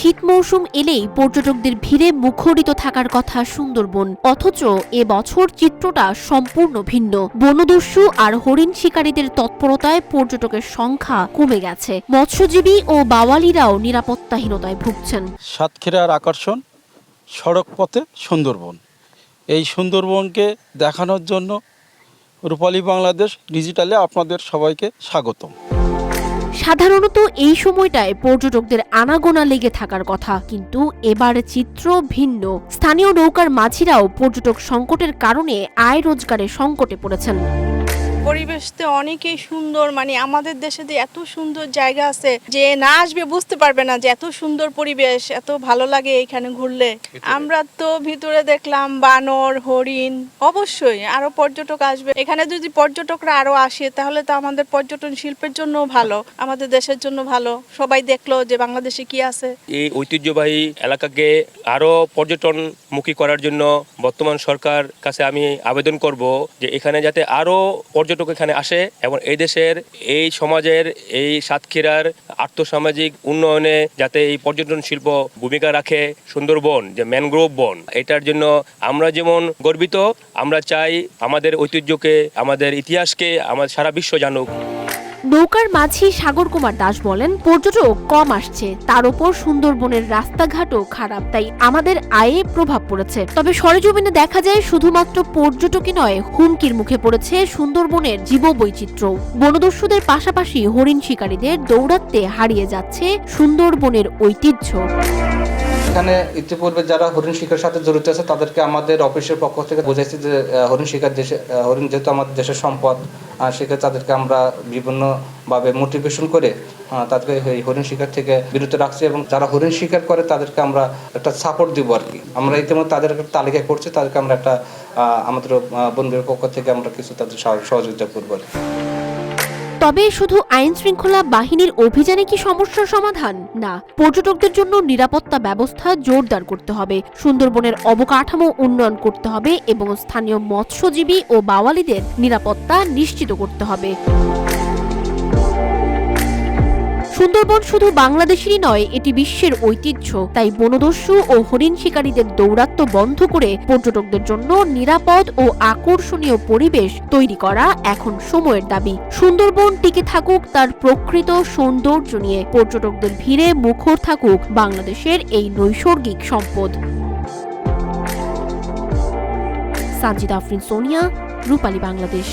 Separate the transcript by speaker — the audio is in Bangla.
Speaker 1: শীত মৌসুম এলেই পর্যটকদের ভিড়ে মুখরিত থাকার কথা সুন্দরবন, অথচ এবছর চিত্রটা সম্পূর্ণ ভিন্ন। বনদস্যু আর হরিণ শিকারীদের তৎপরতায় পর্যটকের সংখ্যা কমে গেছে। মৎস্যজীবী ও বাওয়ালিরাও নিরাপত্তাহীনতায় ভুগছেন।
Speaker 2: সাতক্ষীরার আকর্ষণ সড়ক পথে সুন্দরবন। এই সুন্দরবনকে দেখানোর জন্য রূপালী বাংলাদেশ ডিজিটালে আপনাদের সবাইকে স্বাগতম।
Speaker 1: সাধারণত এই সময়টায় পর্যটকদের আনাগোনা লেগে থাকার কথা, কিন্তু এবার চিত্র ভিন্ন। স্থানীয় নৌকার মাঝিরাও পর্যটক সংকটের কারণে আয় রোজগারের সংকটে পড়েছেন।
Speaker 3: পরিবেশতে অনেকই সুন্দর, আমাদের দেশে যে এত সুন্দর জায়গা আছে, যে না আসবে বুঝতে পারবে না যে এত সুন্দর পরিবেশ, এত ভালো লাগে এখানে ঘুরলে। আমরা তো ভিতরে দেখলাম বানর, হরিণ, অবশ্যই আরো পর্যটক আসবে। এখানে যদি পর্যটকরা আরো আসে তাহলে তো আমাদের পর্যটন শিল্পের জন্য ভালো, আমাদের দেশের জন্য ভালো। সবাই দেখলো যে বাংলাদেশে কি আছে।
Speaker 4: এই ঐতিহ্যবাহী এলাকাকে আরো পর্যটনমুখী করার জন্য বর্তমান সরকার কাছে আমি আবেদন করব যে এখানে যাতে আরো পর্যটক এখানে আসে এবং এই দেশের, এই সমাজের, এই সাতক্ষীরার আর্থসামাজিক উন্নয়নে যাতে এই পর্যটন শিল্প ভূমিকা রাখে। সুন্দরবন যে ম্যানগ্রোভ বন, এটার জন্য আমরা যেমন গর্বিত, আমরা চাই আমাদের ঐতিহ্যকে, আমাদের ইতিহাসকে আমাদের সারা বিশ্ব জানুক।
Speaker 1: নৌকার মাঝি সাগর কুমার দাস বলেন, পর্যটক কম আসছে, তার উপর সুন্দরবনের রাস্তাঘাটও খারাপ, তাই আমাদের আয়ে প্রভাব পড়েছে। তবে সরেজমিনে দেখা যায় শুধুমাত্র পর্যটকই নয়, হুমকির মুখে পড়েছে সুন্দরবনের জীববৈচিত্র্য। বনদস্যুদের পাশাপাশি হরিণ শিকারীদের দৌরাত্ম্যে হারিয়ে যাচ্ছে সুন্দরবনের ঐতিহ্য।
Speaker 5: এখানে ইতিপূর্বে যারা হরিণ শিকারের সাথে জড়িত আছে তাদেরকে আমাদের অফিসের পক্ষ থেকে বোঝাইছি যে হরিণ শিকার হরিণ যেহেতু আমাদের দেশের সম্পদ, সেক্ষেত্রে তাদেরকে আমরা বিভিন্নভাবে মোটিভেশন করে তাদেরকে এই হরিণ শিকার থেকে বিরত রাখছি এবং যারা হরিণ শিকার করে তাদেরকে আমরা একটা সাপোর্ট দিব আর কি। আমরা ইতিমধ্যে তাদের একটা তালিকা করছি, তাদেরকে আমরা একটা আমাদের বন বিভাগের পক্ষ থেকে আমরা কিছু তাদের সহযোগিতা করবো।
Speaker 1: তবে শুধু আইন শৃঙ্খলা বাহিনীর অভিযানে কি সমস্যার সমাধান? না, পর্যটকদের জন্য নিরাপত্তা ব্যবস্থা জোরদার করতে হবে, সুন্দরবনের অবকাঠামো উন্নয়ন করতে হবে এবং স্থানীয় মৎস্যজীবী ও বাওয়ালিদের নিরাপত্তা নিশ্চিত করতে হবে। সুন্দরবন শুধু বাংলাদেশেরই নয়, এটি বিশ্বের ঐতিহ্য। তাই বনদস্যু ও হরিণ শিকারীদের দৌরাত্ম্য বন্ধ করে পর্যটকদের জন্য নিরাপদ ও আকর্ষণীয় পরিবেশ তৈরি করা এখন সময়ের দাবি। সুন্দরবন টিকে থাকুক তার প্রকৃত সৌন্দর্য নিয়ে, পর্যটকদের ভিড়ে মুখর থাকুক বাংলাদেশের এই নৈসর্গিক সম্পদ। সাজিদা আফরিন, সোনিয়া, রূপালী বাংলাদেশ।